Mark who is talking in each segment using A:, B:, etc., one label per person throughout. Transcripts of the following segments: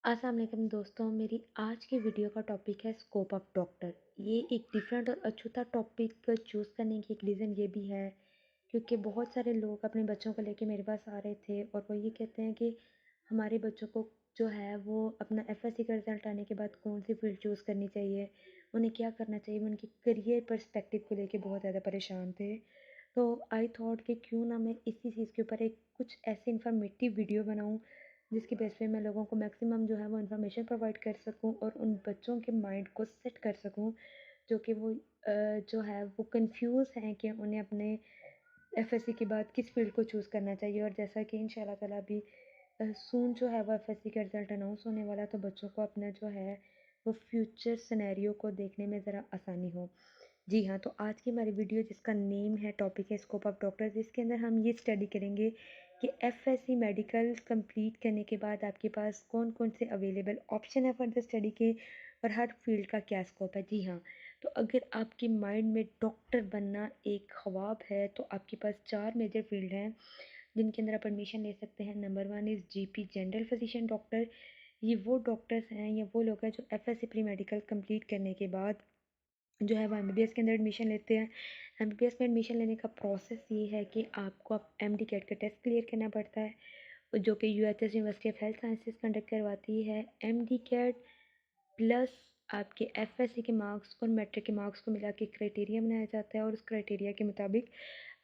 A: अस्सलाम वालेकुम दोस्तों, मेरी आज की वीडियो का टॉपिक है स्कोप ऑफ डॉक्टर। ये एक डिफरेंट और अछूता टॉपिक चूज़ करने की एक रीज़न ये भी है क्योंकि बहुत सारे लोग अपने बच्चों को लेके मेरे पास आ रहे थे और वो ये कहते हैं कि हमारे बच्चों को जो है वो अपना एफएससी का रिज़ल्ट आने के बाद कौन सी फ़ील्ड चूज़ करनी चाहिए, उन्हें क्या करना चाहिए। वो उनके करियर पर्सपेक्टिव को लेके बहुत ज़्यादा परेशान थे। तो आई थॉट कि क्यों ना मैं इसी चीज़ के ऊपर एक कुछ ऐसी इन्फॉर्मेटिव वीडियो बनाऊँ जिसकी बेस पे मैं लोगों को मैक्सिमम जो है वो इन्फॉर्मेशन प्रोवाइड कर सकूं और उन बच्चों के माइंड को सेट कर सकूं जो कि वो जो है वो कंफ्यूज हैं कि उन्हें अपने एफएससी के बाद किस फील्ड को चूज़ करना चाहिए। और जैसा कि इंशाल्लाह ताला अभी सून जो है वो एफएससी का रिज़ल्ट अनाउंस होने वाला है, तो बच्चों को अपना जो है वो फ्यूचर सिनेरियो को देखने में ज़रा आसानी हो। जी हाँ, तो आज की हमारी वीडियो जिसका नेम है, टॉपिक है स्कोप ऑफ डॉक्टर्स, इसके अंदर हम ये स्टडी करेंगे कि एफएससी मेडिकल कंप्लीट करने के बाद आपके पास कौन कौन से अवेलेबल ऑप्शन है फर्दर स्टडी के और हर फील्ड का क्या स्कोप है। जी हाँ, तो अगर आपके माइंड में डॉक्टर बनना एक ख्वाब है तो आपके पास 4 मेजर फील्ड हैं जिनके अंदर आप एडमिशन ले सकते हैं। Number 1 is GP, general physician doctor. ये वो डॉक्टर्स हैं या वो लोग हैं जो एफएससी प्री मेडिकल कंप्लीट करने के बाद जो है वो एमबीबीएस के अंदर एडमिशन लेते हैं। एमबीबीएस में एडमिशन लेने का प्रोसेस ये है कि आपको एमडी कैट का टेस्ट क्लियर करना पड़ता है जो कि UHS university of health sciences conduct करवाती है। एमडी कैट प्लस आपके एफएससी के मार्क्स और मैट्रिक के मार्क्स को मिला के क्राइटेरिया बनाया जाता है और उस क्राइटेरिया के मुताबिक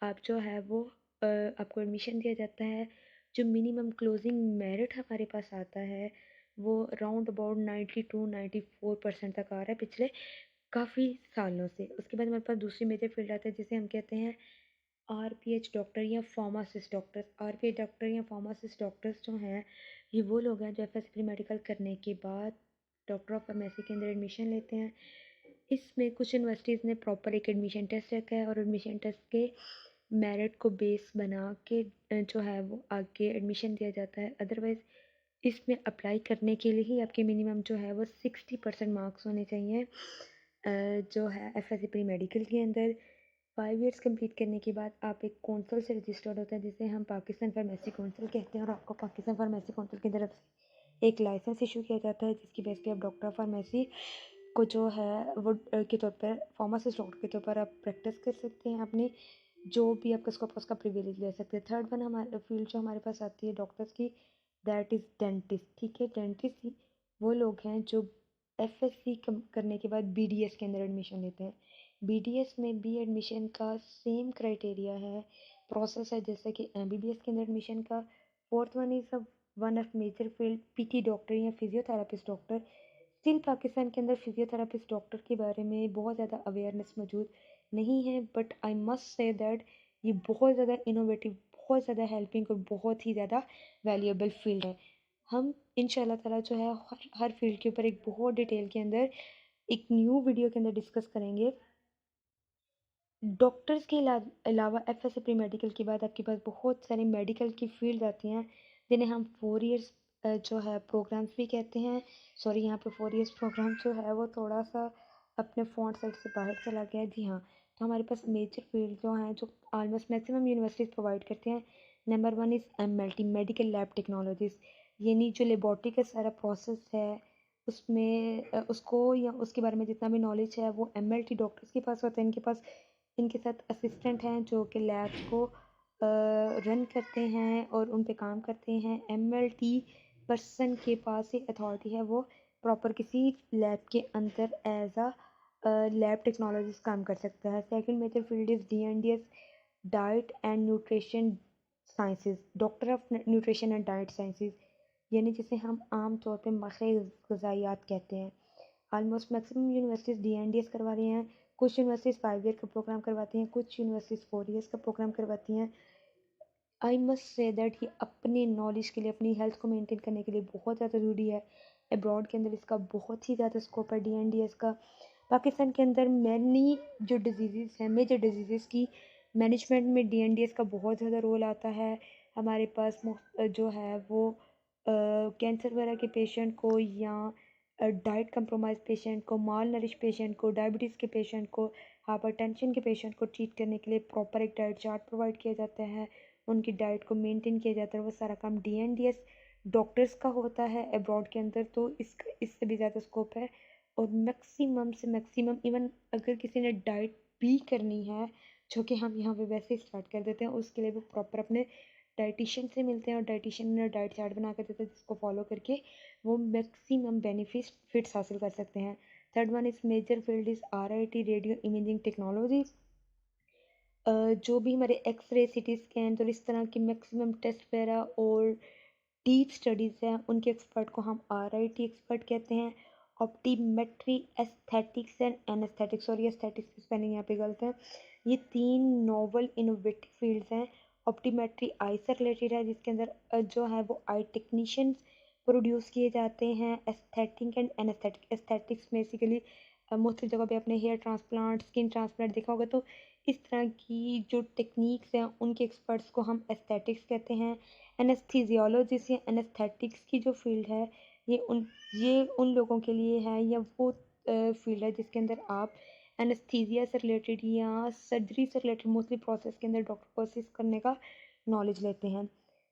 A: आप जो है वो आपको एडमिशन दिया जाता है। जो मिनिमम क्लोजिंग मेरिट हमारे पास आता है वो राउंड अबाउट 92-94% तक आ रहा है पिछले काफ़ी सालों से। उसके बाद हमारे पास दूसरी मेजर फील्ड आता है जिसे हम कहते हैं आरपीएच डॉक्टर या फार्मासिस्ट डॉक्टर्स। आरपीएच डॉक्टर या फार्मासिस्ट डॉक्टर्स जो हैं ये वो लोग हैं जो एफएससी प्री मेडिकल करने के बाद डॉक्टर ऑफ फार्मेसी के अंदर एडमिशन लेते हैं। इसमें कुछ यूनिवर्सिटीज़ ने प्रॉपर एक एडमिशन टेस्ट रखा है और एडमिशन टेस्ट के मेरिट को बेस बना के जो है वो आगे एडमिशन दिया जाता है। अदरवाइज़ इसमें अप्लाई करने के लिए ही आपके मिनिमम जो है वो 60% मार्क्स होने चाहिए जो है एफएससी प्री मेडिकल के अंदर। 5 इयर्स कंप्लीट करने के बाद आप एक कौंसल से रजिस्टर्ड होता है जिसे हम पाकिस्तान फार्मेसी कौंसल कहते हैं और आपको पाकिस्तान फार्मेसी कौंसल की तरफ से एक लाइसेंस इशू किया जाता है जिसकी बेस पे आप डॉक्टर ऑफ फार्मेसी को जो है वो के तौर पर फार्मासिस्ट डॉक्टर के तौर पर आप प्रैक्टिस कर सकते हैं। अपने जो भी आपका स्कोप उसका प्रिविलेज ले सकते हैं। थर्ड वन हमारे फील्ड जो हमारे पास आती है डॉक्टर्स की, दैट इज़ डेंटिस्ट। ठीक है, डेंटिस्ट ही वो लोग हैं जो एफएससी करने के बाद बीडीएस के अंदर एडमिशन लेते हैं। बीडीएस में भी एडमिशन का सेम क्राइटेरिया है, प्रोसेस है जैसे कि एमबीबीएस के अंदर एडमिशन का। Fourth one is one of major field PT doctor या फिजियोथेरापिस्ट डॉक्टर। स्टिल पाकिस्तान के अंदर फिजियोथेरापिस्ट डॉक्टर के बारे में बहुत ज़्यादा अवेयरनेस मौजूद नहीं है, but I must say that ये बहुत ज़्यादा इनोवेटिव, बहुत ज़्यादा हेल्पिंग और बहुत ही ज़्यादा वैल्यूएबल फील्ड है। हम इंशाल्लाह ताला जो है हर फील्ड के ऊपर एक बहुत डिटेल के अंदर एक न्यू वीडियो के अंदर डिस्कस करेंगे। डॉक्टर्स के अलावा एफएससी प्री मेडिकल के बाद आपके पास बहुत सारी मेडिकल की फील्ड आती हैं जिन्हें हम 4 इयर्स जो है प्रोग्राम्स भी कहते हैं। सॉरी, यहाँ पे 4 इयर्स प्रोग्राम जो है वो थोड़ा सा अपने फ़ॉन्ट साइज से बाहर चला गया है। जी हाँ, तो हमारे पास मेजर फील्ड जो हैं जो ऑलमोस्ट मैक्सिमम यूनिवर्सिटीज़ प्रोवाइड करते हैं। Number 1 is MLT, medical lab technologies, यानी जो लेबॉर्ट्री का सारा प्रोसेस है उसमें उसको या उसके बारे में जितना भी नॉलेज है वो एमएलटी डॉक्टर्स के पास होता है। इनके पास इनके साथ असिस्टेंट हैं जो कि लैब्स को रन करते हैं और उन पे काम करते हैं। एमएलटी पर्सन के पास ही अथॉरिटी है, वो प्रॉपर किसी लैब के अंदर एज अ लैब टेक्नोलॉजिस्ट काम कर सकता है। Second major field is DNDS, diet and nutrition sciences, doctor of nutrition and diet sciences, यानी जिसे हम आम तौर पे माहिर ग़िज़ायात कहते हैं। ऑलमोस्ट मैक्सिमम यूनिवर्सिटीज़ डीएनडीएस करवा रही हैं। कुछ यूनिवर्सिटीज़ 5 ईयर का प्रोग्राम करवाती हैं, कुछ यूनिवर्सिटीज़ 4 इयर्स का प्रोग्राम करवाती हैं। आई मस्ट से दैट ये अपनी नॉलेज के लिए, अपनी हेल्थ को मेंटेन करने के लिए बहुत ज़्यादा ज़रूरी है। अब्रॉड के अंदर इसका बहुत ही ज़्यादा स्कोप है डीएनडीएस का। पाकिस्तान के अंदर मैनी जो डिजीज़ हैं, मेजर डिजीज़ की मैनेजमेंट में डीएनडीएस का बहुत ज़्यादा रोल आता है। हमारे पास जो है वो कैंसर वगैरह के पेशेंट को या डाइट कंप्रोमाइज़ पेशेंट को, माल नरिश पेशेंट को, डायबिटीज़ के पेशेंट को, हाइपरटेंशन के पेशेंट को ट्रीट करने के लिए प्रॉपर एक डाइट चार्ट प्रोवाइड किया जाता है। उनकी डाइट को मेंटेन किया जाता है। वो सारा काम डीएनडीएस डॉक्टर्स का होता है अब्रॉड के अंदर, तो इसका इससे भी ज़्यादा स्कोप है। और मैक्सिमम से मैक्सिमम, इवन अगर किसी ने डाइट भी करनी है, जो कि हम यहाँ पे वैसे ही स्टार्ट कर देते हैं, उसके लिए वो प्रॉपर अपने डाइटिशियन से मिलते हैं और डाइटिशियन ने डाइट चार्ट बना कर देते हैं, जिसको फॉलो करके वो मैक्सिमम बेनिफिट्स हासिल कर सकते हैं। Third one is major field is RIT, radio imaging technologies. जो भी हमारे एक्सरे, सिटी स्कैन और इस तरह की मैक्सिमम टेस्ट वगैरह और डीप स्टडीज़ हैं, उनके एक्सपर्ट को हम RIT एक्सपर्ट कहते हैं। Optometry, aesthetics and anaesthetics, sorry aesthetics की स्पेलिंग यहाँ पे गलत है। ये 3 नोवल इनोवेटिव फील्ड्स हैं। ऑप्टीमेट्री आई से रिलेटेड है, जिसके अंदर जो है वो आई टेक्नीशियंस प्रोड्यूस किए जाते हैं। Aesthetic and anaesthetic, aesthetics basically मुख्तलिफ जगह पे अपने हेयर ट्रांसप्लांट, स्किन ट्रांसप्लांट देखा होगा, तो इस तरह की जो टेक्निक्स हैं उनके एक्सपर्ट्स को हम एस्थेटिक्स कहते हैं। एनेस्थीसियोलॉजिस्ट या एनेस्थेटिक्स की जो फील्ड है, ये उन लोगों के लिए है, या वो फील्ड है जिसके अंदर आप एनेस्थीसिया से रिलेटेड या सर्जरी से रिलेटेड मोस्टली प्रोसेस के अंदर डॉक्टर को असिस्ट करने का नॉलेज लेते हैं।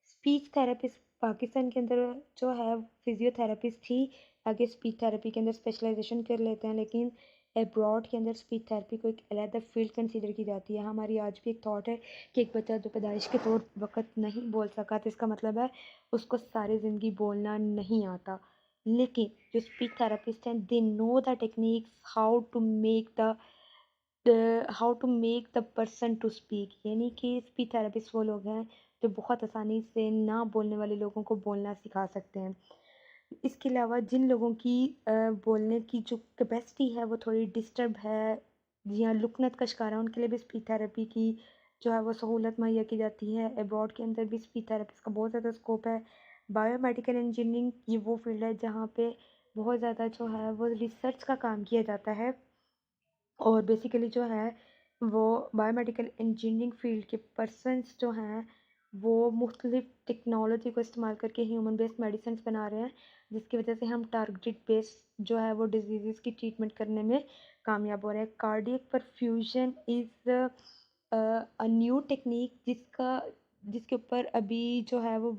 A: स्पीच थेरेपिस्ट पाकिस्तान के अंदर जो है फिजियोथेरेपिस्ट ही आगे स्पीच थेरेपी के अंदर स्पेशलाइजेशन कर लेते हैं, लेकिन अब्रॉड के अंदर स्पीच थेरेपी को एक अलग फील्ड कंसीडर की जाती है। हमारी आज भी एक थॉट है कि एक बच्चा जो पैदाइश के तौर वक़्त नहीं बोल सका, तो इसका मतलब है उसको सारी ज़िंदगी बोलना नहीं आता। लेकिन जो स्पीच थेरेपिस्ट हैं, they know the techniques how to make the person to speak, यानी कि स्पीच थेरेपिस्ट वो लोग हैं जो बहुत आसानी से ना बोलने वाले लोगों को बोलना सिखा सकते हैं। इसके अलावा जिन लोगों की बोलने की जो कैपेसिटी है वो थोड़ी डिस्टर्ब है या लुकनत का शिकार है, उनके लिए भी स्पीच थेरेपी की जो है वो सहूलत मुहैया की जाती है। अब्रॉड के अंदर भी स्पीच थेरेपिस्ट का बहुत ज़्यादा स्कोप है। बायोमेडिकल इंजीनियरिंग ये वो फील्ड है जहाँ पे बहुत ज़्यादा जो है वो रिसर्च का काम किया जाता है, और बेसिकली जो है वो बायोमेडिकल इंजीनियरिंग फील्ड के पर्सनस जो हैं वो मुख्तलिफ टेक्नोलॉजी को इस्तेमाल करके ह्यूमन बेस्ड मेडिसिन बना रहे हैं, जिसकी वजह से हम टारगेटेड बेस्ड जो है वो डिजीज़ की ट्रीटमेंट करने में कामयाब हो रहे हैं। Cardiac perfusion is a new technique जिसके ऊपर अभी जो है वो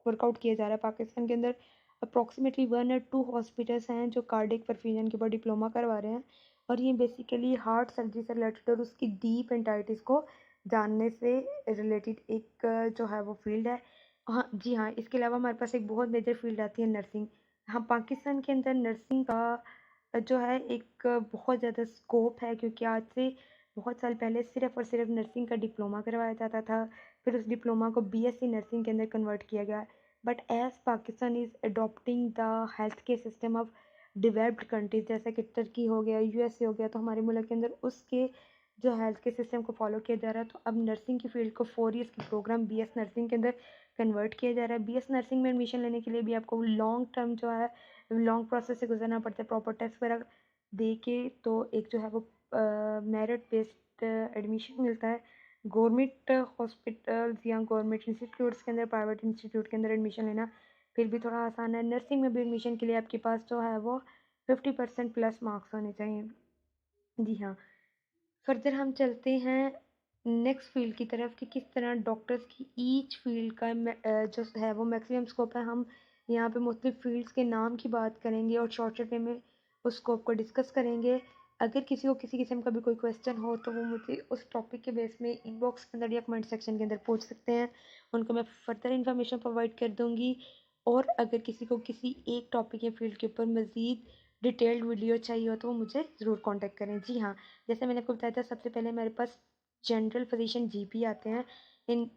A: वर्कआउट किया जा रहा है। पाकिस्तान के अंदर अप्रॉक्सीमेटली 1 और 2 हॉस्पिटल्स हैं जो कार्डियक परफ्यूजन के ऊपर डिप्लोमा करवा रहे हैं, और ये बेसिकली हार्ट सर्जरी से रिलेटेड और उसकी डीप एंटाइटिस को जानने से रिलेटेड एक जो है वो फील्ड है। हाँ जी हाँ, इसके अलावा हमारे पास एक बहुत मेजर फील्ड आती है नर्सिंग। हाँ, पाकिस्तान के अंदर नर्सिंग का जो है एक बहुत ज़्यादा स्कोप है, क्योंकि आज से बहुत साल पहले सिर्फ़ और सिर्फ नर्सिंग का डिप्लोमा करवाया जाता था, फिर उस डिप्लोमा को BSc नर्सिंग के अंदर कन्वर्ट किया गया। But as Pakistan is adopting the health care system of developed countries, जैसा कि तुर्की हो गया, USA हो गया, तो हमारे मुल्क के अंदर उसके जो हेल्थ केयर सिस्टम को फॉलो किया जा रहा है। तो अब नर्सिंग की फ़ील्ड को 4 ईयर्स की प्रोग्राम BS नर्सिंग के अंदर कन्वर्ट किया जा रहा है। BS नर्सिंग में एडमिशन लेने के लिए भी आपको लॉन्ग टर्म जो है लॉन्ग प्रोसेस से गुजरना पड़ता है, प्रॉपर टेस्ट वगैरह दे के, तो एक जो है वो मेरिट बेस्ड एडमिशन मिलता है। गवर्नमेंट हॉस्पिटल्स या गवर्नमेंट इंस्टीट्यूट्स के अंदर, प्राइवेट इंस्टीट्यूट के अंदर एडमिशन लेना फिर भी थोड़ा आसान है। नर्सिंग में भी एडमिशन के लिए आपके पास जो है वो 50% प्लस मार्क्स होने चाहिए। जी हाँ, फर्दर हम चलते हैं नेक्स्ट फील्ड की तरफ कि किस तरह डॉक्टर्स की ईच फील्ड का जो है वो मैक्सिमम स्कोप है। हम यहाँ पे मुख्तलिफ फील्ड्स के नाम की बात करेंगे और शॉर्टकट वे में उस स्कोप को डिस्कस करेंगे। अगर किसी को किसी किस्म का भी कोई क्वेश्चन हो तो वो मुझे उस टॉपिक के बेस में इनबॉक्स के अंदर या कमेंट सेक्शन के अंदर पूछ सकते हैं, उनको मैं फर्दर इन्फॉर्मेशन प्रोवाइड कर दूँगी। और अगर किसी को किसी एक टॉपिक या फील्ड के ऊपर मज़ीद डिटेल्ड वीडियो चाहिए हो तो वो मुझे ज़रूर कॉन्टेक्ट करें। जी हाँ, जैसे मैंने आपको बताया था, सबसे पहले मेरे पास जनरल फिजिशियन GP आते हैं। इन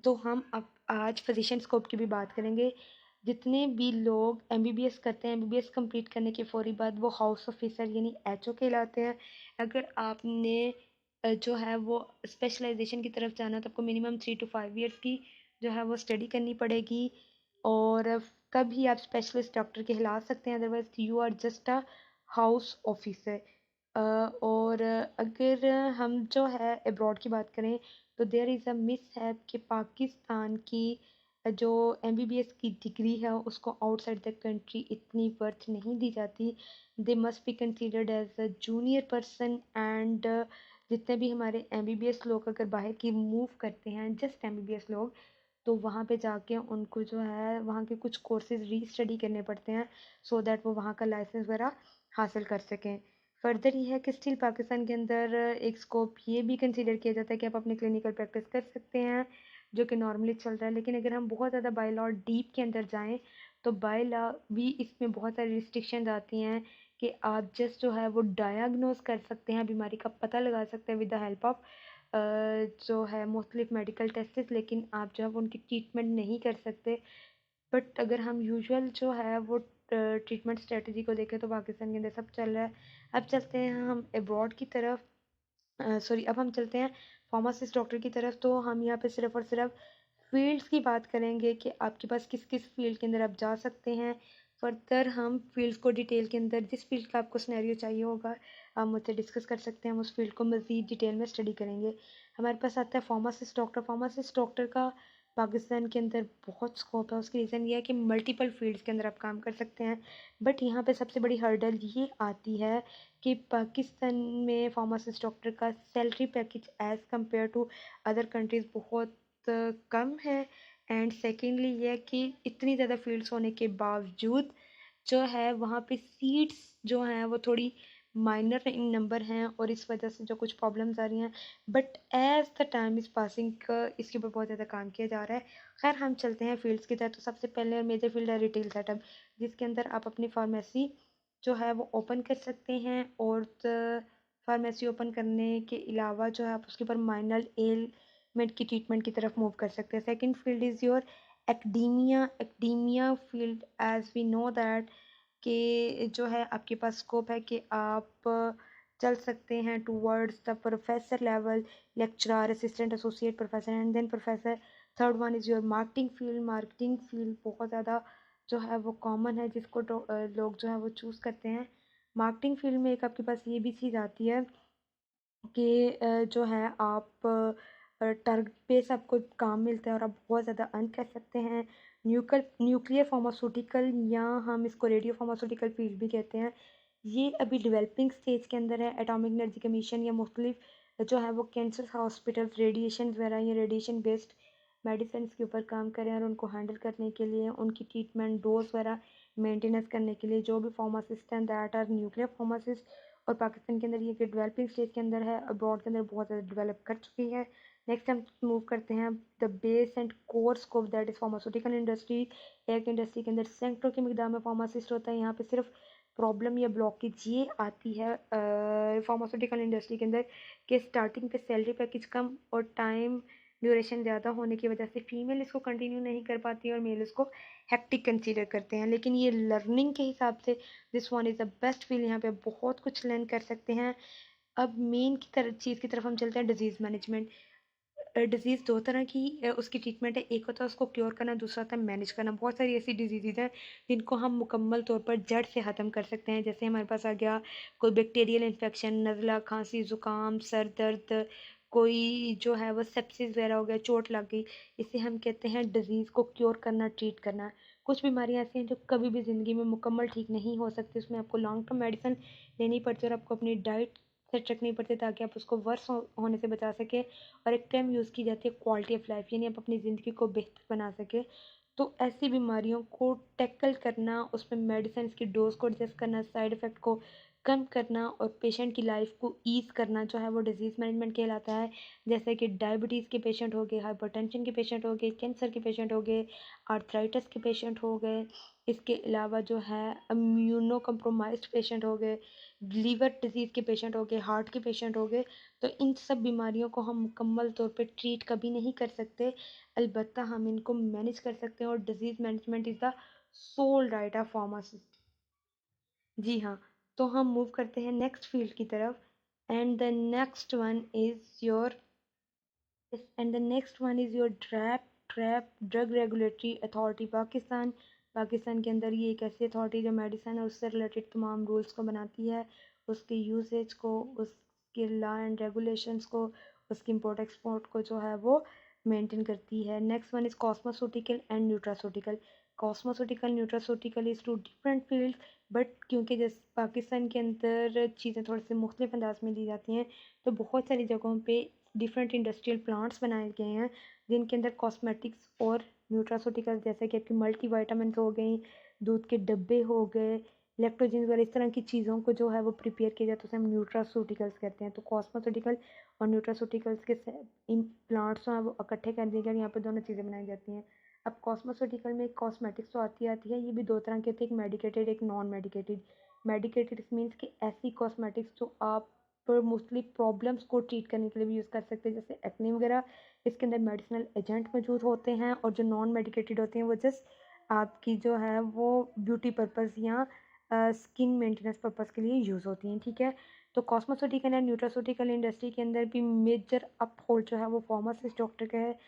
A: तो हम अब आज फिजिशियन स्कोप की भी बात करेंगे। जितने भी लोग MBBS करते हैं, MBBS कंप्लीट करने के फौरी बाद वो हाउस ऑफिसर यानी HO कहलाते हैं। अगर आपने जो है वो स्पेशलाइजेशन की तरफ जाना तो आपको मिनिमम 3 to 5 ईयर्स की जो है वो स्टडी करनी पड़ेगी, और तब ही आप स्पेशलिस्ट डॉक्टर कहला सकते हैं, otherwise you are just a house officer. और अगर हम जो है अब्रॉड की बात करें तो देयर इज़ अ मिस है कि पाकिस्तान की जो MBBS की डिग्री है उसको आउटसाइड द कंट्री इतनी वर्थ नहीं दी जाती। They must be considered as a junior person, and जितने भी हमारे MBBS लोग अगर बाहर की मूव करते हैं, जस्ट MBBS लोग, तो वहाँ पे जाके उनको जो है वहाँ के कुछ कोर्सेज़ री-स्टडी करने पड़ते हैं, सो दैट वो वहाँ का लाइसेंस वगैरह हासिल कर सकें। फर्दर ये है कि स्टिल पाकिस्तान के अंदर एक स्कोप ये भी कंसीडर किया जाता है कि आप अपनी क्लिनिकल प्रैक्टिस कर सकते हैं, जो कि नॉर्मली चल रहा है। लेकिन अगर हम बहुत ज़्यादा बाय लॉ डीप के अंदर जाएँ, तो बाय लॉ भी इसमें बहुत सारी रिस्ट्रिक्शंस आती हैं कि आप जस्ट जो है वो डायग्नोज़ कर सकते हैं, बीमारी का पता लगा सकते हैं विद द हेल्प ऑफ जो है मुख्तलिफ मेडिकल टेस्ट्स, लेकिन आप जो है वो उनकी ट्रीटमेंट नहीं कर सकते। बट अगर हम यूजुअल जो है वो ट्रीटमेंट स्ट्रेटजी को देखें तो पाकिस्तान के अंदर सब चल रहा है। अब चलते हैं हम अब्रॉड की तरफ, अब हम चलते हैं फार्मासिस्ट डॉक्टर की तरफ। तो हम यहाँ पे सिर्फ और सिर्फ फील्ड्स की बात करेंगे कि आपके पास किस किस फील्ड के अंदर आप जा सकते हैं। फर्दर हम फील्ड्स को डिटेल के अंदर जिस फील्ड का आपको सिनेरियो चाहिए होगा आप मुझसे डिस्कस कर सकते हैं, हम उस फील्ड को मज़ीद डिटेल में स्टडी करेंगे। हमारे पास आता है फार्मासिस्ट डॉक्टर। फार्मासिस्ट डॉक्टर का पाकिस्तान के अंदर बहुत स्कोप है। उसकी रीज़न ये है कि मल्टीपल फील्ड्स के अंदर आप काम कर सकते हैं। बट यहाँ पे सबसे बड़ी हर्डल ये आती है कि पाकिस्तान में फार्मासिस्ट डॉक्टर का salary package as compare to other countries बहुत कम है। एंड सेकेंडली ये है कि इतनी ज़्यादा फील्ड्स होने के बावजूद जो है वहाँ पे सीट्स जो हैं वो थोड़ी माइनर इन नंबर हैं, और इस वजह से जो कुछ प्रॉब्लम्स आ रही हैं। But as the time is passing इसके ऊपर बहुत ज़्यादा काम किया जा रहा है। खैर हम चलते हैं फील्ड्स की तरफ। तो सबसे पहले और मेजर फील्ड है रिटेल सेटअप, जिसके अंदर आप अपनी फार्मेसी जो है वो ओपन कर सकते हैं, और फार्मेसी ओपन करने के अलावा जो है आप उसके ऊपर माइनर एलिमेंट की ट्रीटमेंट की तरफ मूव कर सकते हैं। Second field is your academia. Academia field as we know that कि जो है आपके पास स्कोप है कि आप चल सकते हैं towards the professor level, lecturer, assistant, associate professor and then professor. Third one is your marketing field. Marketing field बहुत ज़्यादा जो है वो कॉमन है, जिसको लोग जो है वो चूज़ करते हैं। मार्केटिंग फील्ड में एक आपके पास ये भी चीज़ आती है कि जो है आप टारगेट बेस आपको काम मिलता है और आप बहुत ज़्यादा अर्न कर सकते हैं। न्यूक्लियर फार्मास्यूटिकल, या हम इसको रेडियो फार्मास्यूटिकल फील्ड भी कहते हैं, ये अभी डेवलपिंग स्टेज के अंदर है। एटॉमिक एनर्जी कमीशन या मुख्तलिफ जो है वो कैंसर हॉस्पिटल्स रेडिएशन वगैरह या रेडिएशन बेस्ड मेडिसिन के ऊपर काम करें, और उनको हैंडल करने के लिए उनकी ट्रीटमेंट डोज वगैरह मेंटेनेंस करने के लिए जो भी फार्मासिस्ट हैं दैट आर न्यूक्लियर फार्मासिस्ट। और पाकिस्तान के अंदर ये कि डेवलपिंग स्टेज के अंदर है, अब्रॉड के अंदर बहुत ज़्यादा डेवलप कर चुकी है। नेक्स्ट हम मूव करते हैं the base and core scope that is pharmaceutical industry. एक इंडस्ट्री के अंदर सैकड़ों की मिकदार में फार्मासिस्ट होता है। यहाँ पे सिर्फ प्रॉब्लम या ब्लॉकेज ये आती है फार्मास्यूटिकल इंडस्ट्री के अंदर कि स्टार्टिंग पे सैलरी पैकेज कम और टाइम ड्यूरेशन ज़्यादा होने की वजह से फीमेल इसको कंटिन्यू नहीं कर पाती है और मेल इसको हेक्टिक कंसीडर करते हैं। लेकिन ये लर्निंग के हिसाब से this one is the best field. यहाँ पे बहुत कुछ लर्न कर सकते हैं। अब मेन की तरफ चीज़ की तरफ हम चलते हैं, डिजीज़ मैनेजमेंट। डिज़ीज़ दो तरह की उसकी ट्रीटमेंट है। एक होता है उसको क्योर करना, दूसरा होता है मैनेज करना। बहुत सारी ऐसी डिजीज़ हैं जिनको हम मुकम्मल तौर पर जड़ से ख़त्म कर सकते हैं। जैसे हमारे पास आ गया कोई बैक्टीरियल इन्फेक्शन, नज़ला, खांसी, ज़ुकाम, सर दर्द, कोई जो है वो सेप्सिस वगैरह हो गया, चोट लग गई, इसे हम कहते हैं डिज़ीज़ को क्योर करना, ट्रीट करना। कुछ बीमारियां ऐसी हैं जो कभी भी ज़िंदगी में मुकम्मल ठीक नहीं हो सकती, उसमें आपको लॉन्ग टर्म मेडिसिन लेनी पड़ती है और आपको अपनी डाइट सेट रखनी पड़ती है ताकि आप उसको वर्स होने से बचा सकें। और एक टर्म यूज़ की जाती है क्वालिटी ऑफ लाइफ, यानी आप अपनी ज़िंदगी को बेहतर बना सकें। तो ऐसी बीमारियों को टैकल करना, उसमें मेडिसिन की डोज को एडजस्ट करना, साइड इफ़ेक्ट को कम करना और पेशेंट की लाइफ को ईज़ करना जो है वो डिज़ीज़ मैनेजमेंट कहलाता है। जैसे कि डायबिटीज़ के पेशेंट हो गए, हाइपरटेंशन के पेशेंट हो गए, कैंसर के पेशेंट हो गए, आर्थराइटिस के पेशेंट हो गए, इसके अलावा जो है इम्यूनो कम्प्रोमाइज्ड पेशेंट हो गए, लीवर डिजीज़ के पेशेंट हो गए, हार्ट के पेशेंट हो गए। तो इन सब बीमारियों को हम मुकम्मल तौर पे ट्रीट कभी नहीं कर सकते, अलबत्ता हम इनको मैनेज कर सकते हैं, और disease management is the sole right of pharmacist. जी हाँ, तो हम मूव करते हैं नेक्स्ट फील्ड की तरफ। And the next one is your DRAP drug regulatory authority Pakistan. Pakistan के अंदर ये एक ऐसी अथॉरिटी जो मेडिसिन और उससे रिलेटेड तमाम रूल्स को बनाती है, उसके यूसेज को, उसके लॉ एंड रेगुलेशंस को, उसकी इम्पोर्ट एक्सपोर्ट को जो है वो मेंटेन करती है। Next one is cosmeceutical and nutraceutical. Cosmeceutical nutraceutical is two different field, but क्योंकि जैसे पाकिस्तान के अंदर चीज़ें थोड़ी सी मुख्तलिफ अंदाज में दी जाती हैं, तो बहुत सारी जगहों पे डिफरेंट इंडस्ट्रियल प्लांट्स बनाए गए हैं जिनके अंदर कॉस्मेटिक्स और न्यूट्रास्यूटिकल्स जैसे कि आपकी मल्टी वाइटामिन हो गई, दूध के डब्बे हो गए, लैक्टोजेंस वगैरह इस तरह की चीज़ों को जो है वो प्रिपेयर किया जाता है, उसे हम न्यूट्रास्यूटिकल्स कहते हैं। तो कॉस्मेटिकल और न्यूट्रास्यूटिकल्स के इन प्लांट्स जो हैं वो इकट्ठे कर दिए गए, यहाँ पे दोनों चीज़ें बनाई जाती हैं। अब कॉस्मेटिकल में कॉस्मेटिक्स तो आती है, ये भी दो तरह के होते हैं, एक मेडिकेटेड एक नॉन मेडिकेटेड। मेडिकेटेड मीन्स कि ऐसी कॉस्मेटिक्स जो आप मोस्टली प्रॉब्लम्स को ट्रीट करने के लिए भी यूज़ कर सकते हैं, जैसे एक्ने वगैरह। इसके अंदर मेडिसिनल एजेंट मौजूद होते हैं, और जो नॉन मेडिकेटेड होते हैं वो जस्ट आपकी जो है वो ब्यूटी पर्पज़ या स्किन मेंटेनेंस पर्पज़ के लिए यूज़ होती हैं, ठीक है। तो कॉस्मेटिकल एंड न्यूट्रास्यूटिकल इंडस्ट्री के अंदर भी मेजर अप होल्ड जो है वो फार्मासिस्ट डॉक्टर का है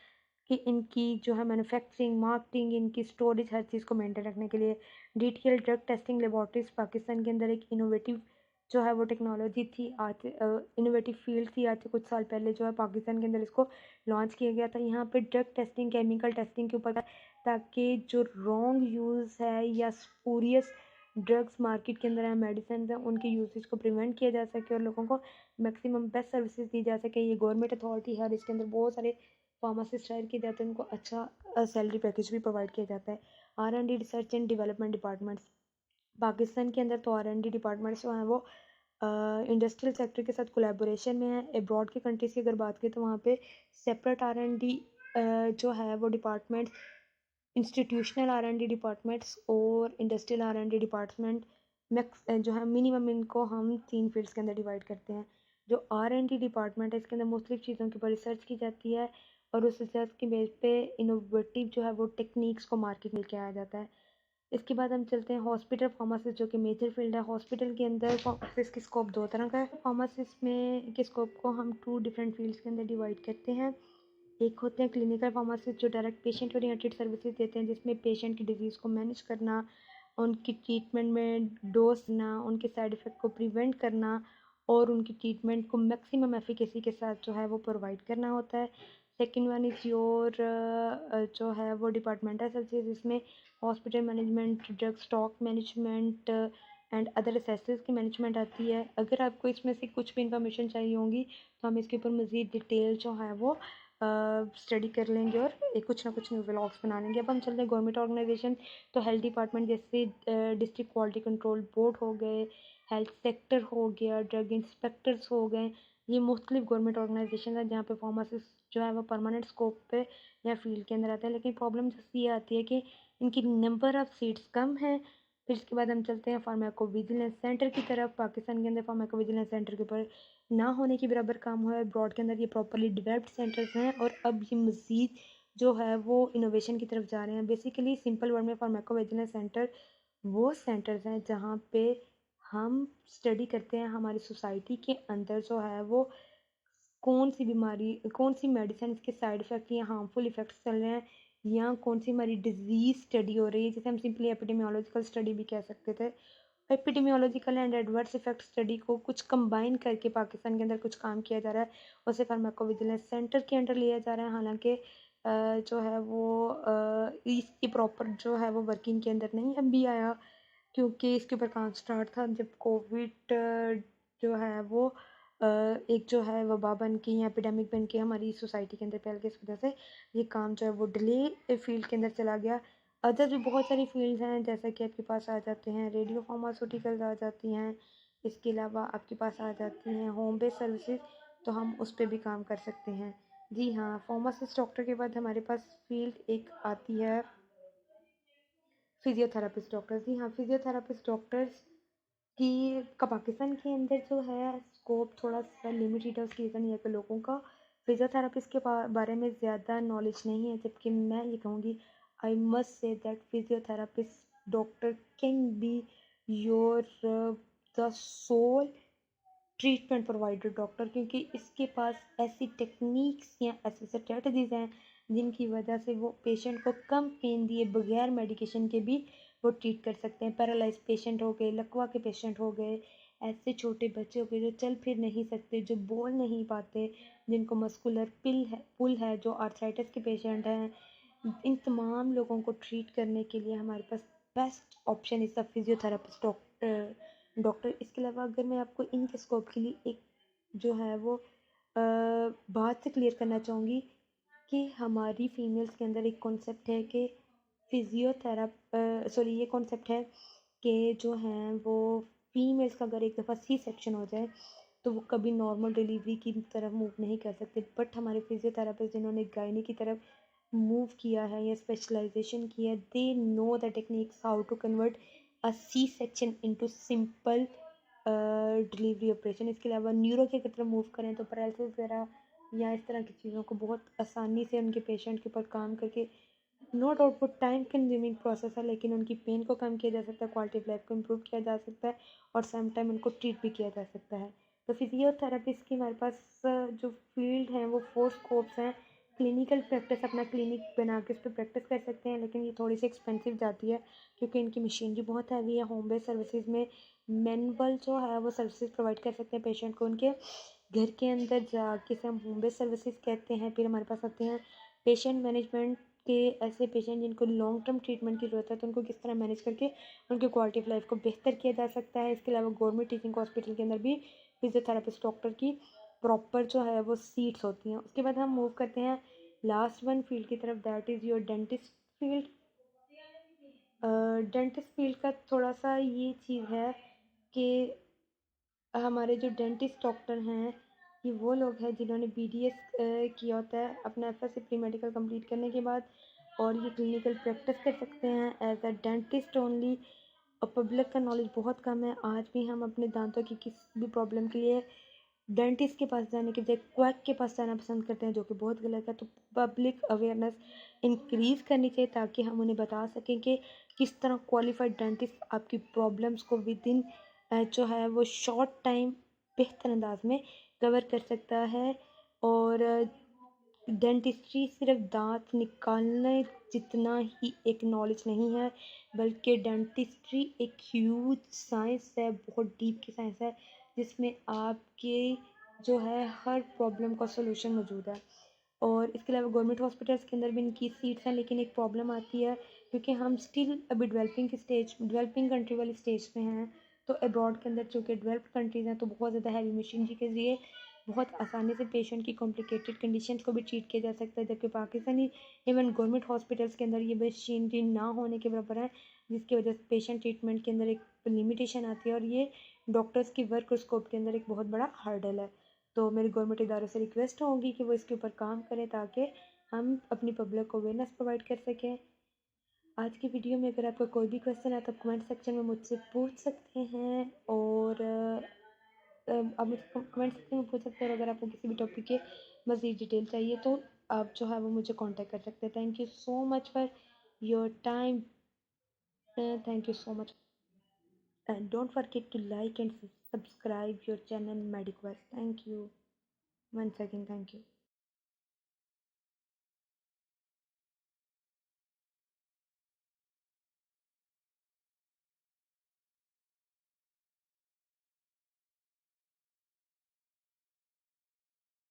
A: कि इनकी जो है मैन्युफैक्चरिंग, मार्केटिंग, इनकी स्टोरेज, हर चीज़ को मेंटेन रखने के लिए detail drug testing laboratories Pakistan के अंदर एक इनोवेटिव जो है वो टेक्नोलॉजी थी। आज इनोवेटिव फील्ड थी। आज से कुछ साल पहले जो है पाकिस्तान के अंदर इसको लॉन्च किया गया था। यहाँ पे ड्रग टेस्टिंग, केमिकल टेस्टिंग के ऊपर, ताकि जो रॉन्ग यूज़ है या स्पूरियस ड्रग्स मार्केट के अंदर है, मेडिसिन है, उनके यूसेज को प्रिवेंट किया जा सके और लोगों को मैक्सिमम बेस्ट सर्विसेज दी जा सके। ये गवर्नमेंट अथॉरिटी है और इसके अंदर बहुत सारे फार्मासिस्ट हायर किए जाते हैं, उनको अच्छा सैलरी पैकेज भी प्रोवाइड किया जाता है। R&D research and development departments Pakistan के अंदर तो R&D डिपार्टमेंट्स जो हैं वो इंडस्ट्रियल सेक्टर के साथ कोलैबोरेशन में है। अब्रॉड के कंट्रीज़ की अगर बात करें तो वहाँ पे सेपरेट R&D जो है वो डिपार्टमेंट, इंस्टीट्यूशनल R&D डिपार्टमेंट्स और इंडस्ट्रियल R&D डिपार्टमेंट मैक्स जो है मिनिमम, इनको हम 3 फील्ड्स के अंदर डिवाइड करते हैं। जो R&D डिपार्टमेंट है इसके अंदर मुख्तलिफ चीज़ों के ऊपर रिसर्च की जाती है और उस रिसर्च की बेस पे इनोवेटिव जो है वो टेक्निक्स को मार्केट में लेके आया जाता है। इसके बाद हम चलते हैं हॉस्पिटल फार्मासिस्ट, जो कि मेजर फील्ड है। हॉस्पिटल के अंदर फार्मासिस्ट की स्कोप दो तरह का है। फार्मासिस्ट में के स्कोप को हम 2 डिफरेंट फील्ड्स के अंदर डिवाइड करते हैं। एक होते हैं क्लिनिकल फार्मासिस्ट जो डायरेक्ट पेशेंट ओरिएंटेड सर्विसेज देते हैं, जिसमें पेशेंट की डिजीज़ को मैनेज करना, उनकी ट्रीटमेंट में डोज ना, उनके साइड इफ़ेक्ट को प्रिवेंट करना और उनकी ट्रीटमेंट को मैक्सिमम एफिकेसी के साथ जो है वो प्रोवाइड करना होता है। सेकंड वन इज़ योर जो है वो डिपार्टमेंटल सर्विसेज, जिसमें hospital management, drug stock management and other accessories की मैनेजमेंट आती है। अगर आपको इसमें से कुछ भी इंफॉर्मेशन चाहिए होगी तो हम इसके ऊपर मज़ीद डिटेल जो है वो स्टडी कर लेंगे और कुछ ना कुछ न्यू व्लॉग्स बना लेंगे। अब हम चलते हैं गवर्नमेंट ऑर्गेनाइजेशन, तो हेल्थ डिपार्टमेंट जैसे डिस्ट्रिक्ट क्वालिटी कंट्रोल बोर्ड हो गए, हेल्थ सेक्टर हो गया, ड्रग इंस्पेक्टर्स हो गए, ये मुख्तलिफ गवर्नमेंट ऑर्गेनाइजेशन है जहाँ पे फार्मासिस्ट जो है वो परमानेंट स्कोप पे या फील्ड के अंदर आते हैं। लेकिन प्रॉब्लम जैसे ये आती है कि इनकी नंबर ऑफ़ सीट्स कम है। फिर इसके बाद हम चलते हैं फार्माको विजिलेंस सेंटर की तरफ। पाकिस्तान के अंदर फार्माको विजिलेंस सेंटर के ऊपर ना होने के बराबर काम हुआ है। ब्रॉड के अंदर ये प्रॉपरली डेवलप्ड सेंटर्स हैं और अब ये मज़ीद जो है वो इनोवेशन की तरफ जा रहे हैं। बेसिकली सिंपल वर्ड में फार्माको विजिलेंस सेंटर वो सेंटर्स हैं जहाँ पे हम स्टडी करते हैं हमारी सोसाइटी के अंदर जो है वो कौन सी बीमारी, कौन सी मेडिसिन के साइड इफ़ेक्ट या हार्मफुल इफ़ेक्ट्स चल रहे हैं, या कौन सी हमारी डिजीज़ स्टडी हो रही है, जिसे हम सिंपली एपिडेमियोलॉजिकल स्टडी भी कह सकते थे। Epidemiological and adverse effect study को कुछ कंबाइन करके पाकिस्तान के अंदर कुछ काम किया जा रहा है, उसे फार्माकोविजिलेंस सेंटर के अंडर लिया जा रहा है। हालांकि जो है वो इसकी प्रॉपर जो है वो वर्किंग के अंदर नहीं अभी आया, क्योंकि इसके ऊपर काम स्टार्ट था जब कोविड जो है वो एक जो है वबा बन के या एपिडेमिक बन के हमारी सोसाइटी के अंदर फैल गई। इस वजह से ये काम जो है वो डिले फील्ड के अंदर चला गया। अदर भी बहुत सारी फील्ड्स हैं, जैसा कि आपके पास आ जाते हैं रेडियो फार्मास्यूटिकल्स आ जाती हैं, इसके अलावा आपके पास आ जाती हैं होम बेस्ड सर्विसेज, तो हम उस पर भी काम कर सकते हैं। जी हाँ, फार्मासिस्ट डॉक्टर के बाद हमारे पास फील्ड एक आती है फिजियोथेरापिस्ट डॉक्टर्स। जी हाँ, फिजियोथेरापिस्ट डॉक्टर्स की का पाकिस्तान के अंदर जो है स्कोप थोड़ा सा लिमिटेड है। उसकी रीज़न ये है कि लोगों का फिजियोथेरापिस्ट के बारे में ज़्यादा नॉलेज नहीं है, जबकि मैं ये कहूँगी I must say that physiotherapist doctor can be your the sole treatment provider doctor, क्योंकि इसके पास ऐसी टेक्निक्स या ऐसी स्ट्रेटजीज़ हैं जिनकी वजह से वो पेशेंट को कम पेन दिए बगैर मेडिकेशन के भी वो ट्रीट कर सकते हैं। पैरालाइज पेशेंट हो गए, लकवा के पेशेंट हो गए, ऐसे छोटे बच्चे हो गए जो चल फिर नहीं सकते, जो बोल नहीं पाते, जिनको मस्कुलर पुल है, जो आर्थराइटिस के पेशेंट हैं, इन तमाम लोगों को ट्रीट करने के लिए हमारे पास best option is the physiotherapist doctor. इसके अलावा अगर मैं आपको इनके स्कोप के लिए एक जो है वो बात से क्लियर करना चाहूँगी कि हमारी फीमेल्स के अंदर एक कॉन्सेप्ट है कि ये कॉन्सेप्ट है कि जो हैं वो फीमेल्स का अगर एक दफ़ा सी सेक्शन हो जाए तो वो कभी नॉर्मल डिलीवरी की तरफ मूव नहीं कर सकते। बट हमारे फिजियोथेरापिस्ट जिन्होंने गायनी की तरफ मूव किया है या स्पेशलाइजेशन किया है, they know the techniques how to convert a C section into simple delivery operation. इसके अलावा न्यूरो की तरफ मूव करें तो पैरालिसिस वगैरह या इस तरह की चीज़ों को बहुत आसानी से उनके पेशेंट के ऊपर काम करके, नो डाउट वो टाइम कंज्यूमिंग प्रोसेस है, लेकिन उनकी पेन को कम किया जा सकता है, क्वालिटी ऑफ लाइफ को इम्प्रूव किया जा सकता है और सेम टाइम उनको ट्रीट भी किया जा सकता है। तो फिजियोथेरेपिस्ट की हमारे पास जो फील्ड हैं वो 4 स्कोप्स हैं। क्लिनिकल प्रैक्टिस, अपना क्लिनिक बना के उस पर प्रैक्टिस कर सकते हैं, लेकिन ये थोड़ी सी एक्सपेंसिव जाती है क्योंकि इनकी मशीनरी बहुत हैवी है। होम बेस्ड सर्विसेज में मैनुअल जो है वो सर्विसेज प्रोवाइड कर सकते हैं पेशेंट को उनके घर के अंदर जाके, से हम होम बेस्ड सर्विसेज कहते हैं। फिर हमारे पास आते हैं पेशेंट मैनेजमेंट के, ऐसे पेशेंट जिनको लॉन्ग टर्म ट्रीटमेंट की ज़रूरत है तो उनको किस तरह मैनेज करके उनकी क्वालिटी ऑफ लाइफ को बेहतर किया जा सकता है। इसके अलावा गवर्नमेंट टीचिंग हॉस्पिटल के अंदर भी फिजियोथेरापिस्ट डॉक्टर की प्रॉपर जो है वो सीट्स होती हैं। उसके बाद हम मूव करते हैं लास्ट वन फील्ड की तरफ, that is your dentist field. Dentist field का थोड़ा सा ये चीज़ है कि हमारे जो डेंटिस्ट डॉक्टर हैं ये वो लोग हैं जिन्होंने BDS किया होता है अपना FSC प्री मेडिकल कंप्लीट करने के बाद, और ये क्लिनिकल प्रैक्टिस कर सकते हैं एज अ डेंटिस्ट ओनली। और पब्लिक का नॉलेज बहुत कम है। आज भी हम अपने दांतों की किसी भी प्रॉब्लम के लिए डेंटिस्ट के पास जाने के बजाय क्वैक के पास जाना पसंद करते हैं, जो कि बहुत गलत है। तो पब्लिक अवेयरनेस इंक्रीज़ करनी चाहिए ताकि हम उन्हें बता सकें कि किस तरह क्वालिफाइड डेंटिस्ट आपकी प्रॉब्लम्स को विद इन जो है वो शॉर्ट टाइम बेहतर अंदाज में कवर कर सकता है। और डेंटिस्ट्री सिर्फ दांत निकालने जितना ही एक नॉलेज नहीं है, बल्कि डेंटिस्ट्री एक ह्यूज साइंस है, बहुत डीप की साइंस है, जिसमें आपके जो है हर प्रॉब्लम का सलूशन मौजूद है। और इसके अलावा गवर्नमेंट हॉस्पिटल्स के अंदर भी इनकी सीट्स हैं, लेकिन एक प्रॉब्लम आती है क्योंकि हम स्टिल अभी डेवलपिंग कंट्री वाली स्टेज में हैं। तो अब्रॉड के अंदर चूँकि डेवलप्ड कंट्रीज़ हैं तो बहुत ज़्यादा हैवी मशीनरी के ज़रिए बहुत आसानी से पेशेंट की कॉम्प्लिकेटेड कंडीशंस को भी ट्रीट किया जा सकता है, जबकि पाकिस्तानी इवन गवर्नमेंट हॉस्पिटल्स के अंदर ये मशीनरी ना होने के बराबर है, जिसकी वजह से पेशेंट ट्रीटमेंट के अंदर एक लिमिटेशन आती है और ये डॉक्टर्स की वर्क स्कोप के अंदर एक बहुत बड़ा हर्डल है। तो मेरी गवर्नमेंट इदारों से रिक्वेस्ट होगी कि वो इसके ऊपर काम करें ताकि हम अपनी पब्लिक को अवेयरनेस प्रोवाइड कर सकें। आज की वीडियो में अगर आपका कोई भी क्वेश्चन है तो आप कमेंट सेक्शन में मुझसे पूछ सकते हैं, और आप मुझसे कमेंट सेक्शन में पूछ सकते हैं। और अगर आपको किसी भी टॉपिक के मज़ीद डिटेल चाहिए तो आप जो है वो मुझे कांटेक्ट कर सकते हैं। Thank you so much for your time, thank you so much, and don't forget to like and subscribe your channel Mediquest. Thank you once again, thank you.